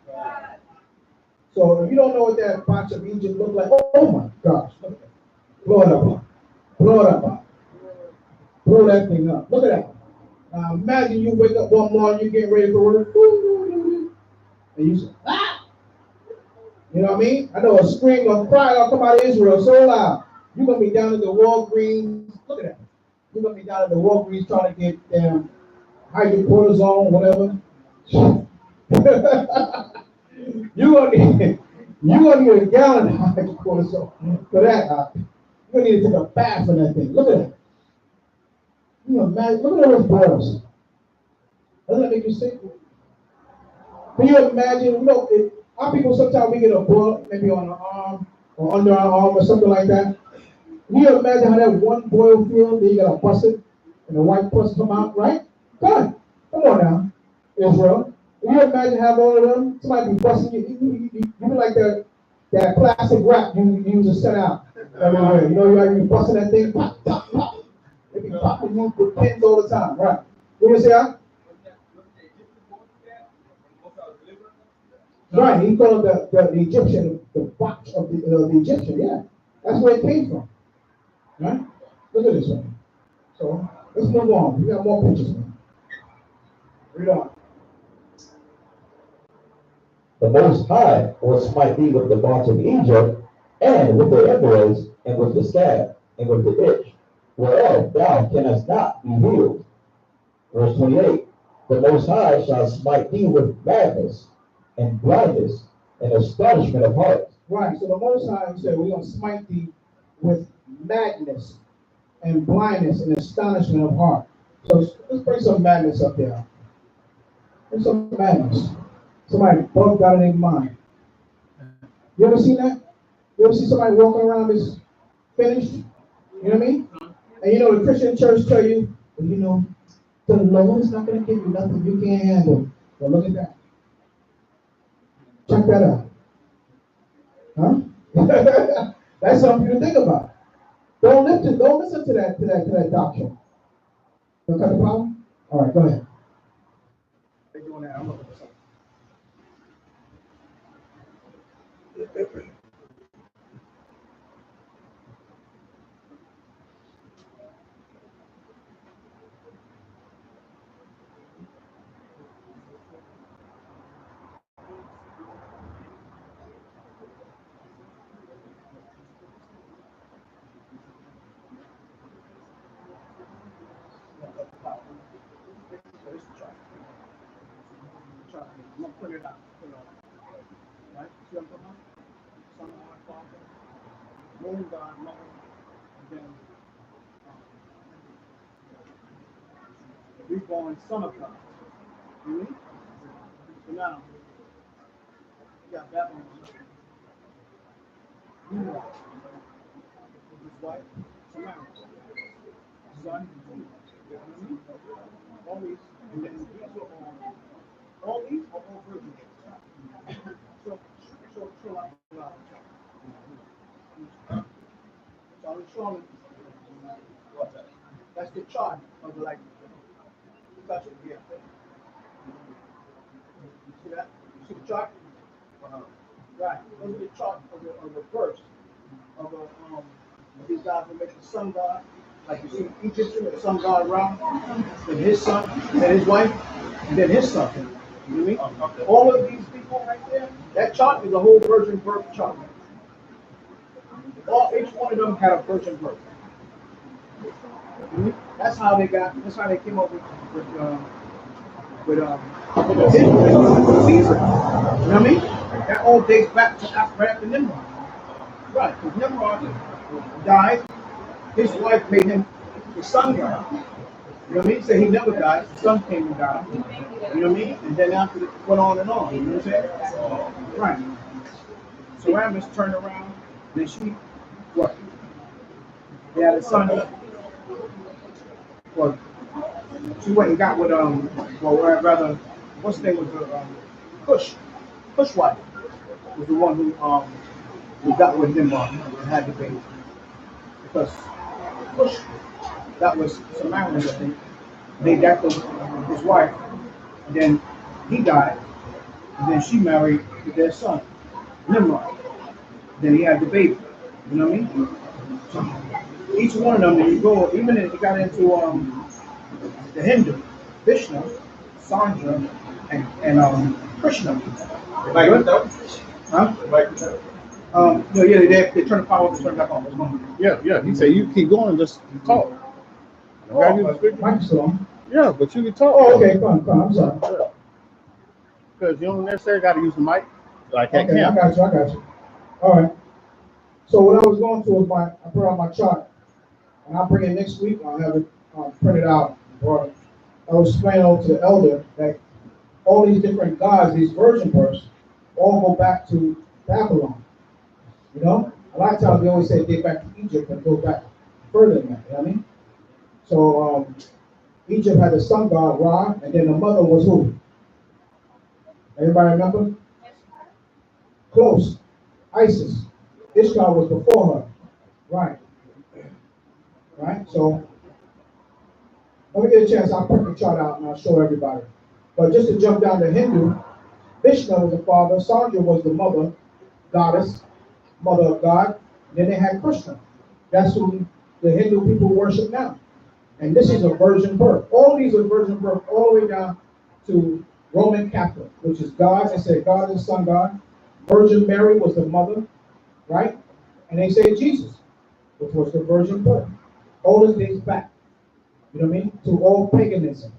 So if you don't know what that box of Egypt looked like, oh my gosh. Blow it up. Blow it up. Blow that thing up. Look at that. Now imagine you wake up one morning, you getting ready for work, and you say, ah! You know what I mean? I know a scream, a cry gonna come out of Israel so loud. You're gonna be down at the Walgreens. Look at that. You're gonna be down at the Walgreens trying to get hydrocortisone, whatever. you're gonna need a gallon of hydrocortisone for that. You're gonna need to take a bath for that thing. Look at that. You know, imagine, look at those boils. Doesn't that make you sick? Can you imagine, you know, our people sometimes we get a boil, maybe on the arm or under our arm or something like that. Can you imagine how that one boil feels? Then you gotta bust it and the white pus come out, right? God, come on now, Israel. Can you imagine having all of them? Somebody be busting you. You be like that plastic wrap you use to set out everywhere. You know, you be busting that thing, pop, pop, pop. They be popping you with pins all the time, right? What do you say? Right, he called the Egyptian, the box of the Egyptian, yeah. That's where it came from. Right? Look at this one. So, let's move on. We got more pictures, man. Read on. The Most High will smite thee with the botch of Egypt, and with the emeralds, and with the scab, and with the itch, whereof thou canst not be healed. Verse 28. The Most High shall smite thee with madness, and blindness, and astonishment of heart. Right, so the Most High said, we're going to smite thee with madness, and blindness, and astonishment of heart. So let's bring some madness up there. Bring some madness. Somebody bugged out of their mind. You ever seen that? You ever see somebody walking around this finished? You know what I mean? And you know the Christian church tell you, well, you know, the Lord is not going to give you nothing you can't handle. Well, look at that. Check that out. Huh? That's something to think about. Don't listen to that doctrine. Don't cut the problem? All right, go ahead. They're doing that. I'm looking for something. I'm gonna put it out. Right? See what I'm talking about? Son, God, Father, Moon, God, Mother, and then reborn Son of God. Mm-hmm. So now, you got Babylon. Meanwhile, with his wife, Samaritan, son, all these, and then these are all these are all virgins. So like, so I'm showing that's the chart of the like, touch it here. See that? See the chart? Right. Those are the chart of the verse of these guys will make the sun god, like you see Egyptian, the sun god Ra, then his son, then his wife, and then his son. You know what I mean? All of these people right there, that chart is a whole virgin birth chart. Each one of them had a virgin birth. That's how they came up with Caesar. You know what I mean? That all dates back to right after Nimrod. Right, because Nimrod died, his wife made him the son God. You know what I mean? He said he never died. The son came and died. You know what I mean? And then after it went on and on. You know what I'm saying? Right. So Amos turned around, then she, what? They had a son. Well, she went and got with well, rather, what's the name was the Cush, Cush wife was the one who got with him and had the baby because Cush, that was Samaritan, I think. Made that his wife. And then he died, and then she married their son, Nimrod. Then he had the baby. You know what I mean? So each one of them, when you go, even if you got into the Hindu, Vishnu, Sandra, and Krishna. Like what though? Huh? No, yeah, they turn the power off and turn it back on. Yeah, yeah. He said you keep going, just talk. Mike's on. Yeah, but you can talk. Oh, okay, fine, I'm sorry. Because you don't necessarily got to use the mic. Like that okay, I got you. All right. So what I was going to is I put out my chart, and I'll bring it next week. I'll have it printed out. Or I was explaining to the elder that all these different gods, these virgin births, all go back to Babylon. You know, a lot of times we always say they back to Egypt, but it goes back further than that. You know what I mean? So Egypt had a sun god Ra, and then the mother was who? Everybody remember? Close. Isis. Ishtar was before her. Right. Right? So let me get a chance. I'll print the chart out and I'll show everybody. But just to jump down to Hindu, Vishnu was the father, Sandra was the mother, goddess, mother of God. Then they had Krishna. That's who the Hindu people worship now. And this is a virgin birth. All these are virgin birth all the way down to Roman Catholic, which is God. They say God is Son God. Virgin Mary was the mother, right? And they say Jesus, which was the virgin birth. All this dates back, you know what I mean, to all paganism.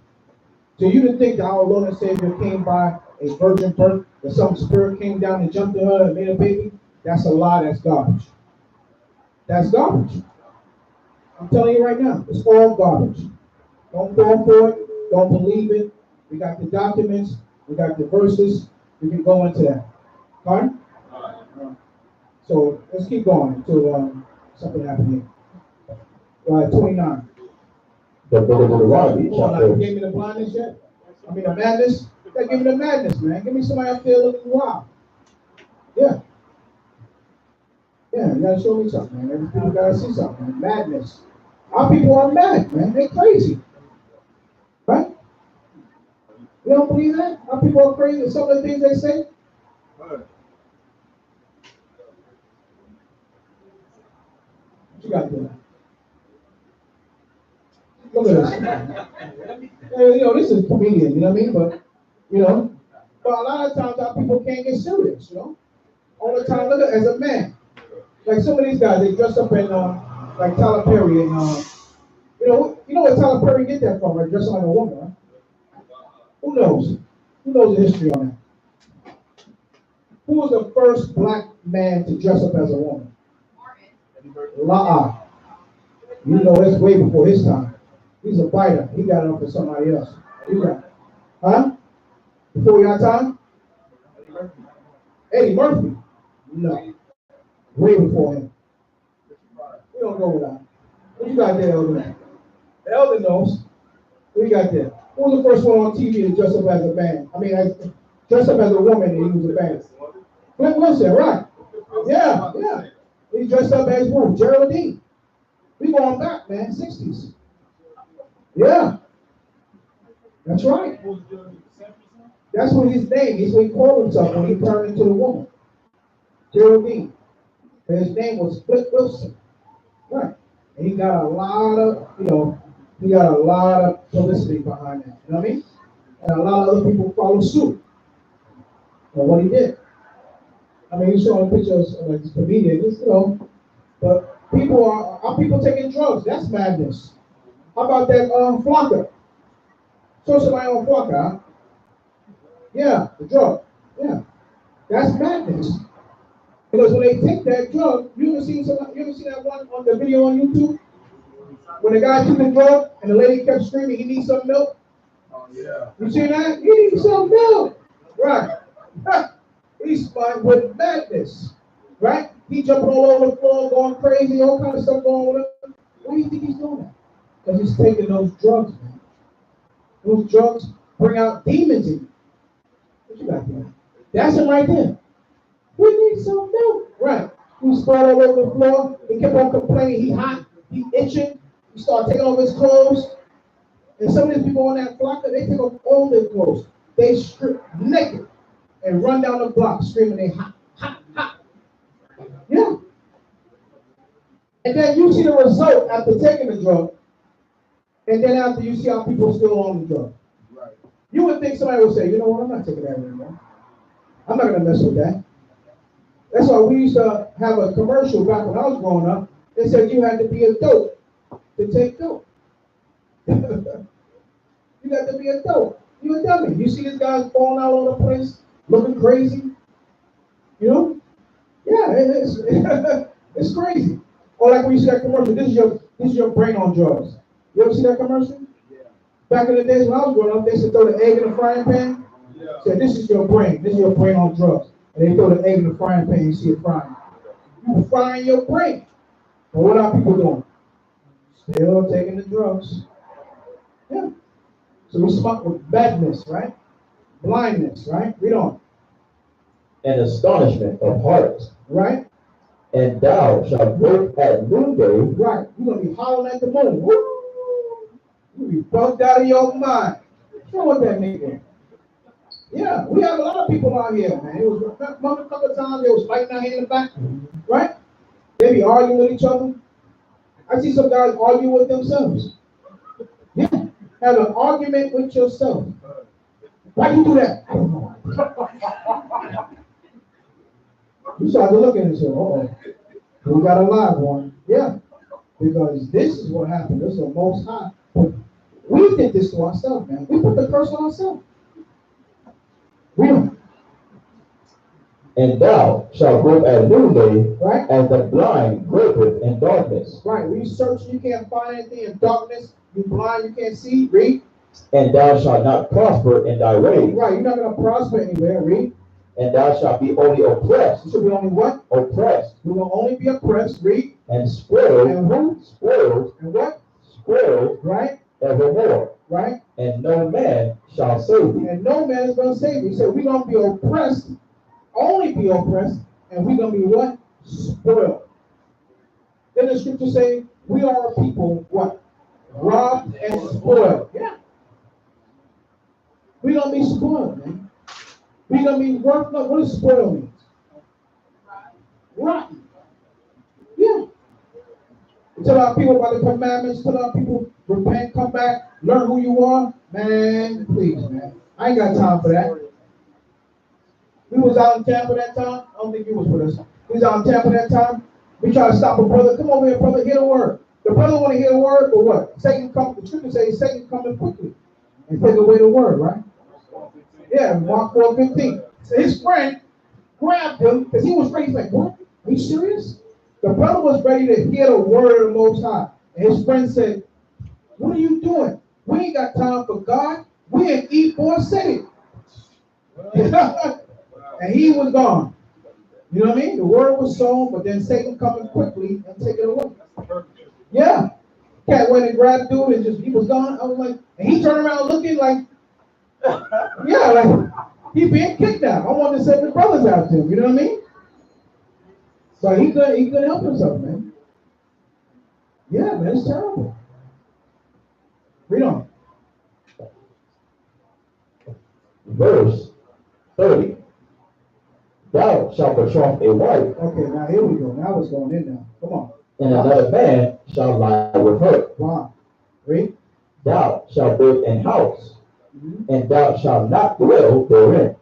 So you didn't think that our Lord and Savior came by a virgin birth, that some spirit came down and jumped to her and made a baby? That's a lie, that's garbage. That's garbage. I'm telling you right now, it's all garbage. Don't fall for it, don't believe it. We got the documents, we got the verses, we can go into that. Fine? So let's keep going until something happens here. 29. The book of Deuteronomy, chapter. You gave me the blindness yet? I mean the madness? Give me the madness, man. Give me somebody up there looking wild. Yeah. Yeah, you gotta show me something, man. Every people gotta see something, man. Madness. Our people are mad, man. They're crazy. Right? You don't believe that? Our people are crazy. Some of the things they say. What you got there? Look at this. You know, this is a comedian, you know what I mean? But, you know, but a lot of times our people can't get serious, you know? All the time, look at as a man. Like some of these guys, they dress up in, like Tyler Perry and, you know where Tyler Perry get that from, right? Dressing like a woman, right? Who knows? Who knows the history on that? Who was the first black man to dress up as a woman? La. You know, that's way before his time. He's a biter. He got it up for somebody else. You got it. Huh? Before your time? Eddie Murphy? No. Way before him. We don't know that. What you got there, Elder Man? The Elder knows. What you got there? Who was the first one on TV to dress up as a man? I mean, dress up as a woman and he was a man. Flint Wilson, right? Yeah, yeah. He dressed up as who? Geraldine. We going back, man, 60s. Yeah. That's right. That's what his name is. What he called himself when he turned into the woman. Geraldine. And his name was Flint Wilson. Right. And he got a lot of, he got a lot of publicity behind that. You know what I mean? And a lot of other people follow suit on what he did. I mean, he's showing pictures of like this comedian, but are people taking drugs? That's madness. How about that Flocka? Show somebody on Flocka, huh? Yeah, the drug. Yeah. That's madness. Because when they take that drug, you ever seen that one on the video on YouTube? When the guy took the drug and the lady kept screaming, he needs some milk. Oh, yeah. You see that? He needs some milk. Right. He's fine with madness. Right? He jumping all over the floor, going crazy, all kind of stuff going on with him. Why do you think he's doing that? Because he's taking those drugs, man. Those drugs bring out demons in you. What you got there? That's him right there. We need some milk. Right. He was spread all over the floor. He kept on complaining. He hot. He itching. He started taking off his clothes. And some of these people on that block, they take off all their clothes. They strip naked and run down the block screaming they hot, hot, hot. Yeah. And then you see the result after taking the drug. And then after you see how people are still on the drug. Right. You would think somebody would say, you know what, I'm not taking that anymore. I'm not going to mess with that. That's why we used to have a commercial back when I was growing up. They said you had to be a dope to take dope. You got to be a dope. You a dummy. You see these guys falling all over the place, looking crazy. You know? Yeah, it's it's crazy. Or like when you see that commercial, this is your brain on drugs. You ever see that commercial? Yeah. Back in the days when I was growing up, they used to throw the egg in the frying pan. Yeah. Said, this is your brain. This is your brain on drugs. And they throw the egg in the frying pan, you see it frying. You frying your brain. But what are people doing? Still taking the drugs. Yeah. So we smart with madness, right? Blindness, right? Read on. And astonishment of hearts. Right? And thou shalt work at noonday. Right. You're going to be hollering at the moon. Woo! You'll be bugged out of your mind. Show what that nigga. Yeah, we have a lot of people out here, man. It was remember a couple of times they was fighting out here in the back, right? They be arguing with each other. I see some guys argue with themselves. Yeah, have an argument with yourself. Why you do that? I don't know. You start to look at it and say, oh, we got a live one. Yeah, because this is what happened. This is the Most High. We did this to ourselves, man. We put the curse on ourselves. We don't. And thou shalt grope at noonday, Right? as the blind gropeth in darkness. Right. When you search, you can't find anything in darkness. You blind, you can't see. Read. And thou shalt not prosper in thy ways. Right. You're not going to prosper anywhere. Read. And thou shalt be only oppressed. You should be only what? Oppressed. We will only be oppressed. Read. And spoiled. And who? Spoiled. And what? Spoiled. Right. Evermore. Right. And no man shall save thee. And no man is going to save you. So we're going to be oppressed. Only be oppressed. And we're going to be what? Spoiled. Then the scripture say, we are a people, what? Robbed and spoiled. Yeah. We're going to be spoiled, man. We're going to be worth. What does spoiled mean? Rotten. Yeah. Tell our people about the commandments. Tell our people, repent, come back, learn who you are. Man, please, man. I ain't got time for that. We was out in Tampa that time. I don't think you was with us. We was out in Tampa that time. We tried to stop a brother. Come over here, brother, hear the word. The brother want to hear the word, but what? Satan come. The scripture says Satan coming quickly and take away the word, right? Yeah, Mark 4:15. So his friend grabbed him because he was ready. He's like, what? Are you serious? The brother was ready to hear the word of the Most High. And his friend said, what are you doing? We ain't got time for God. We in E4 City. And he was gone. You know what I mean? The word was sown, but then Satan coming quickly and take it away. Yeah. Cat went and grabbed dude and just, he was gone. I was like, and he turned around looking like, yeah, like he being kicked out. I wanted to send the brothers out to him. You know what I mean? But he couldn't help himself, man. Yeah, man, it's terrible. Read on. Verse 30. Thou shalt betroth a wife. Okay, now here we go. Now it's going in now. Come on. And another man shall lie with her. Wow. Read. Thou shalt build an house, Mm-hmm. and thou shalt not dwell therein.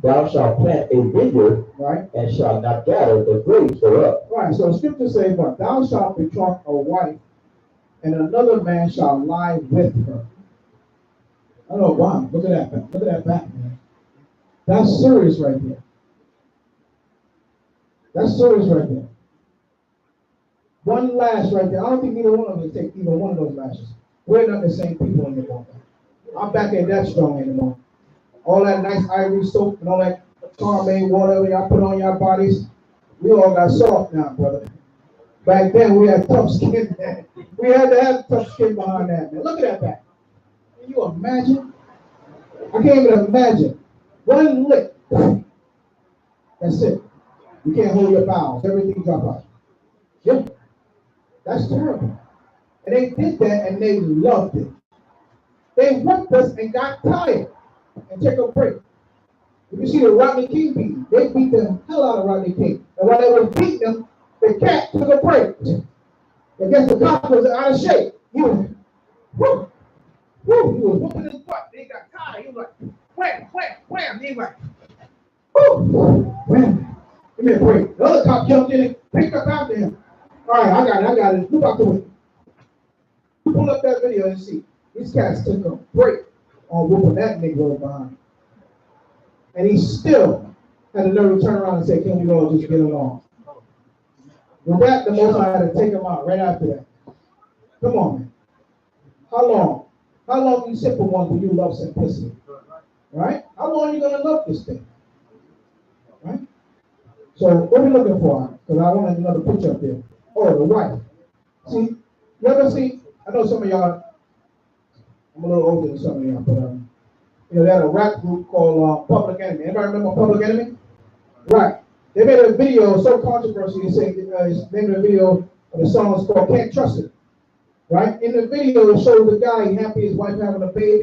Thou shalt plant a vineyard, Right. and shalt not gather the grapes thereof. Right. So the scripture says, "But thou shalt betroth a wife, and another man shall lie with her." I don't know why. Look at that. Look at that back, man. That's serious right there. That's serious right there. One lash right there. I don't think either one of them take either one of those lashes. We're not the same people anymore. I'm back at that strong anymore. All that nice ivory soap and all that Charmaine whatever y'all put on your bodies, we all got soft now, brother. Back then we had tough skin. We had to have tough skin behind that, man. Look at that back. Can you imagine? I can't even imagine. One lick. That's it. You can't hold your bowels. Everything drop out. Yeah. That's terrible. And they did that and they loved it. They whipped us and got tired and took a break. If you see the Rodney King beating, they beat the hell out of Rodney King. And while they were beating him, the cat took a break. I guess the cop was out of shape. He was, whoo, whoo, he was whooping his butt. They got tired. He was like, wham, wham, wham. He was like, whoo, wham. Give me a break. The other cop jumped in and picked up after him. All right, I got it. Move out the way. Pull up that video and see. These cats took a break on whooping that Negro behind. And he still had the nerve to turn around and say, can we all just get along? With that, the Most High had to take him out right after that. Come on, man. How long? How long you simple ones will you love simplicity? Right? How long are you going to love this thing? Right? So what are we looking for? Because I want another picture up there. Oh, the wife. See, you ever see, I know some of y'all, I'm a little older than some of y'all, but they had a rap group called Public Enemy. Anybody remember Public Enemy? Right. They made a video so controversial. They say name of the video of the song is called "Can't Trust It." Right. In the video, it shows the guy happy his wife having a baby.